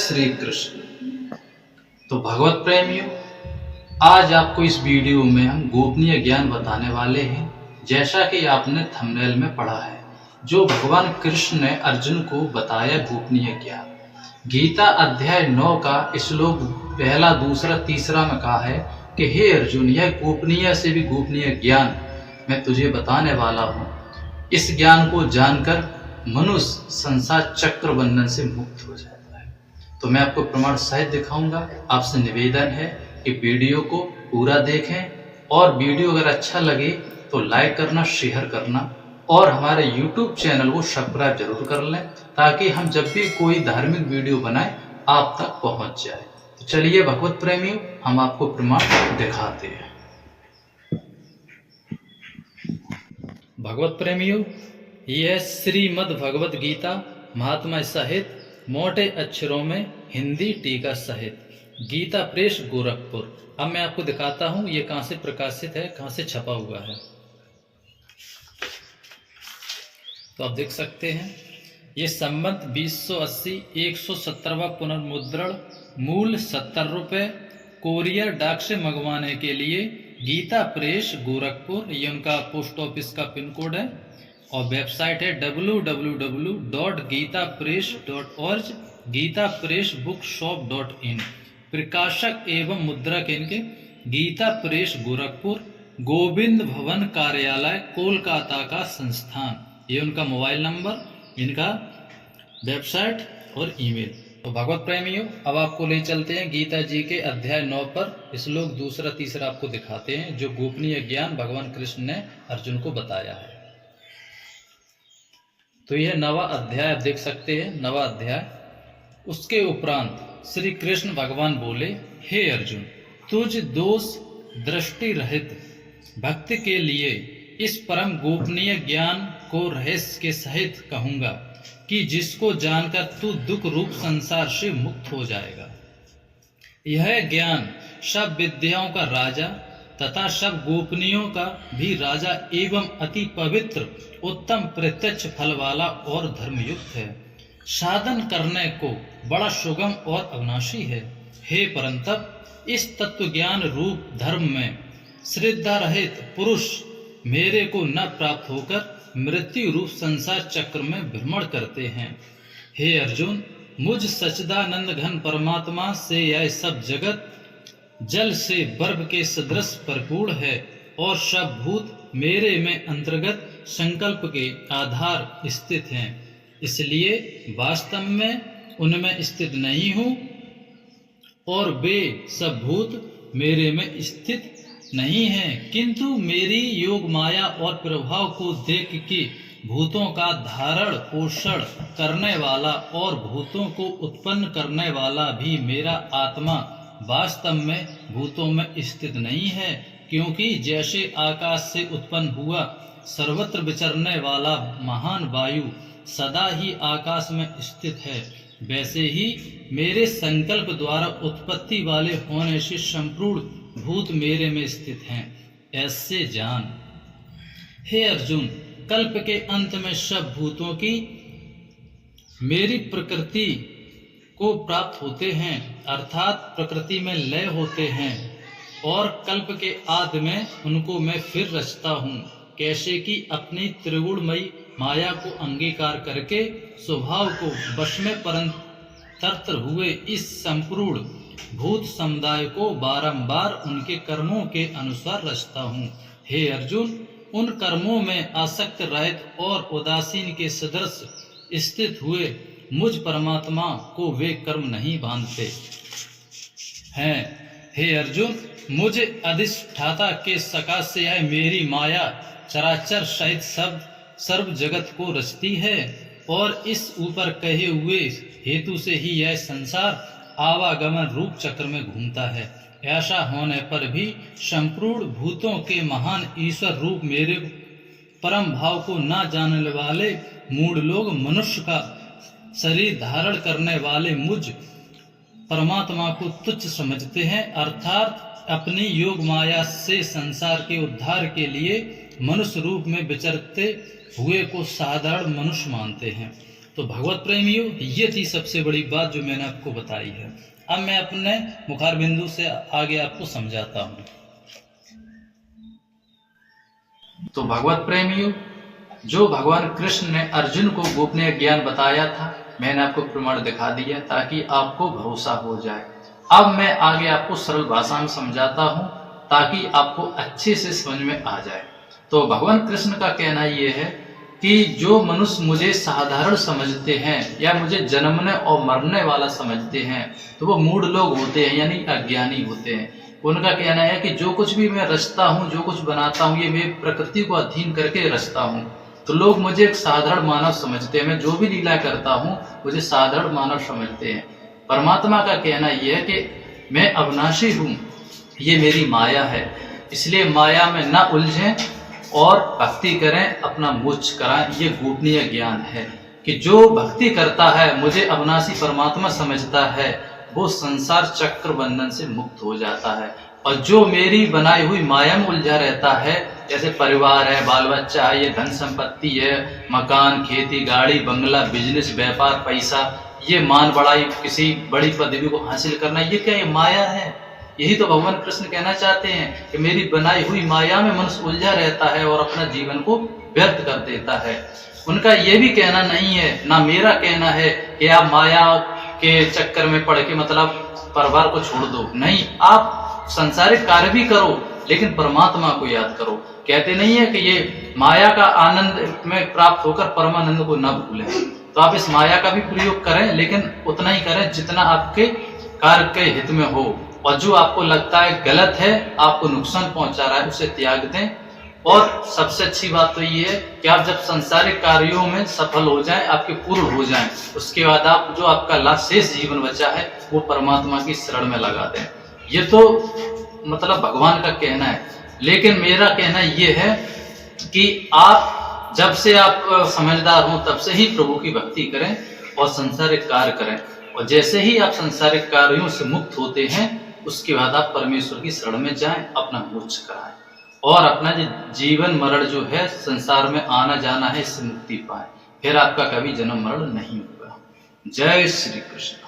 श्री कृष्ण। तो भगवत प्रेमियों, आज आपको इस वीडियो में हम गोपनीय ज्ञान बताने वाले हैं। जैसा कि आपने थंबनेल में पढ़ा है, जो भगवान कृष्ण ने अर्जुन को बताया गोपनीय ज्ञान। गीता अध्याय 9 का श्लोक 1, 2, 3 में कहा है कि हे अर्जुन, यह गोपनीय से भी गोपनीय ज्ञान मैं तुझे बताने वाला हूँ। इस ज्ञान को जानकर मनुष्य संसार चक्र बंधन से मुक्त हो जाता है। तो मैं आपको प्रमाण सहित दिखाऊंगा। आपसे निवेदन है कि वीडियो को पूरा देखें और वीडियो अगर अच्छा लगे तो लाइक करना, शेयर करना और हमारे YouTube चैनल को सब्सक्राइब जरूर कर लें, ताकि हम जब भी कोई धार्मिक वीडियो बनाएं आप तक पहुंच जाए। तो चलिए भगवत प्रेमियों, हम आपको प्रमाण दिखाते हैं। भगवत प्रेमियों, यह श्रीमद् भगवत गीता महात्मा सहित मोटे अक्षरों में हिंदी टीका सहित गीता प्रेस गोरखपुर। अब मैं आपको दिखाता हूं ये कहां से प्रकाशित है, कहां से छपा हुआ है। तो आप देख सकते हैं, ये संबंत 2080 117वां पुनर्मुद्रण, मूल 70 रुपये, कोरियर डाक से मंगवाने के लिए गीता प्रेस गोरखपुर, ये उनका पोस्ट ऑफिस का पिन कोड है और वेबसाइट है www.gitapress.org, gitapressbookshop.in। प्रकाशक एवं मुद्रक इनके गीता प्रेस गोरखपुर, गोविंद भवन कार्यालय, कोलकाता का संस्थान। ये उनका मोबाइल नंबर, इनका वेबसाइट और ईमेल। तो भगवत प्रेमियों, अब आपको ले चलते हैं गीता जी के अध्याय 9 पर। श्लोक 2, 3 आपको दिखाते हैं, जो गोपनीय ज्ञान भगवान कृष्ण ने अर्जुन को बताया है। तो यह 9वां अध्याय आप देख सकते हैं, 9वां अध्याय। उसके उपरांत श्री कृष्ण भगवान बोले, हे अर्जुन, तुझ दोष दृष्टि रहित भक्ति के लिए इस परम गोपनीय ज्ञान को रहस्य के सहित कहूंगा कि जिसको जानकर तू दुख रूप संसार से मुक्त हो जाएगा। यह ज्ञान सब विद्याओं का राजा तथा सब गोपनीयों का भी राजा एवं अति पवित्र उत्तम प्रत्यक्ष फल वाला और धर्मयुक्त है। साधन करने को बड़ा सुगम और अविनाशी है। हे परंतप, इस तत्व ज्ञान रूप धर्म में श्रद्धा रहित पुरुष मेरे को न प्राप्त होकर मृत्यु रूप संसार चक्र में भ्रमण करते हैं। हे अर्जुन, मुझ सच्चिदानंद घन परमात्मा से यह सब जगत जल से बर्फ के सदृश परिपूर्ण है और सब भूत मेरे में अंतर्गत संकल्प के आधार स्थित हैं। इसलिए वास्तव में उनमें स्थित नहीं हूँ और वे सब भूत मेरे में स्थित नहीं हैं, किंतु मेरी योग माया और प्रभाव को देख के भूतों का धारण पोषण करने वाला और भूतों को उत्पन्न करने वाला भी मेरा आत्मा वास्तव में भूतों में स्थित नहीं है। क्योंकि जैसे आकाश से उत्पन्न हुआ सर्वत्र विचरने वाला महान वायु सदा ही आकाश में स्थित है, वैसे ही मेरे संकल्प द्वारा उत्पत्ति वाले होने से संपूर्ण भूत मेरे में स्थित हैं। ऐसे जान। हे अर्जुन, कल्प के अंत में सब भूतों की मेरी प्रकृति को प्राप्त होते हैं, अर्थात प्रकृति में लय होते हैं, और कल्प के आदि में उनको मैं फिर रचता हूँ। कैसे कि अपनी त्रिगुणमयी माया को अंगीकार करके स्वभाव को वश में परतंत्र हुए इस संपूर्ण भूत समुदाय को बारंबार उनके कर्मों के अनुसार रचता हूँ। हे अर्जुन, उन कर्मों में आसक्त रहित और उदासीन के सदृश स्थित हुए मुझ परमात्मा को वे कर्म नहीं बांधते हैं। हे अर्जुन, मुझे अधिष्ठाता के सकाश से यह मेरी माया चराचर सहित सर्व जगत को रचती है और इस ऊपर कहे हुए हेतु से ही यह संसार आवागमन रूप चक्र में घूमता है। ऐसा होने पर भी संपूर्ण भूतों के महान ईश्वर रूप मेरे परम भाव को न जानने वाले मूढ़ लोग मनुष्य का शरीर धारण करने वाले मुझ परमात्मा को तुच्छ समझते हैं, अर्थात अपनी योग माया से संसार के उद्धार के लिए मनुष्य रूप में विचरते हुए को साधारण मनुष्य मानते हैं। तो भगवत प्रेमियों, ये थी सबसे बड़ी बात जो मैंने आपको बताई है। अब मैं अपने मुखार बिंदु से आगे आपको समझाता हूँ। तो भगवत प्रेमियों, जो भगवान कृष्ण ने अर्जुन को गोपनीय ज्ञान बताया था, मैंने आपको प्रमाण दिखा दिया ताकि आपको भरोसा हो जाए। अब मैं आगे आपको सरल भाषा में समझाता हूँ ताकि आपको अच्छे से समझ में आ जाए। तो भगवान कृष्ण का कहना यह है कि जो मनुष्य मुझे साधारण समझते हैं या मुझे जन्मने और मरने वाला समझते हैं, तो वो मूढ़ लोग होते हैं, यानी अज्ञानी होते हैं। उनका कहना है कि जो कुछ भी मैं रचता हूँ, जो कुछ बनाता हूँ, ये मैं प्रकृति को अधीन करके रचता हूँ। तो लोग मुझे एक साधारण मानव समझते हैं। मैं जो भी लीला करता हूँ मुझे साधारण मानव समझते हैं। परमात्मा का कहना यह है कि मैं अविनाशी हूँ, ये मेरी माया है, इसलिए माया में न उलझें और भक्ति करें, अपना मोक्ष कराएं। ये गोपनीय ज्ञान है कि जो भक्ति करता है, मुझे अविनाशी परमात्मा समझता है, वो संसार चक्र बंधन से मुक्त हो जाता है। और जो मेरी बनाई हुई माया में उलझा रहता है, जैसे परिवार है, बाल बच्चा है, ये धन संपत्ति है, मकान, खेती, गाड़ी, बंगला, बिजनेस, व्यापार, पैसा, ये मान बढ़ाई, किसी बड़ी पदवी को हासिल करना, ये क्या, ये माया है। यही तो भगवान कृष्ण कहना चाहते हैं कि मेरी बनाई हुई माया में मनुष्य उलझा रहता है और अपना जीवन को व्यर्थ कर देता है। उनका ये भी कहना नहीं है, ना मेरा कहना है कि आप माया के चक्कर में पड़ के मतलब परिवार को छोड़ दो। नहीं, आप संसारिक कार्य भी करो लेकिन परमात्मा को याद करो। कहते नहीं है कि ये माया का आनंद में प्राप्त होकर परमानंद को न भूलें। तो आप इस माया का भी प्रयोग करें, लेकिन उतना ही करें जितना आपके कार्य के हित में हो। और जो आपको लगता है गलत है, आपको नुकसान पहुंचा रहा है, उसे त्याग दें। और सबसे अच्छी बात तो ये है कि आप जब संसारिक कार्यों में सफल हो जाएं, आपके पूर्ण हो जाएं, उसके बाद आप जो आपका शेष जीवन बचा है वो परमात्मा की शरण में लगा दें। ये तो मतलब भगवान का कहना है। लेकिन मेरा कहना ये है कि आप जब से आप समझदार हो तब से ही प्रभु की भक्ति करें और संसारिक कार्य करें। और जैसे ही आप संसारिक कार्यों से मुक्त होते हैं, उसके बाद आप परमेश्वर की शरण में जाएं, अपना मोक्ष कराएं और अपना जो जीवन मरण जो है, संसार में आना जाना है, इससे मुक्ति पाएं। फिर आपका कभी जन्म मरण नहीं होगा। जय श्री कृष्ण।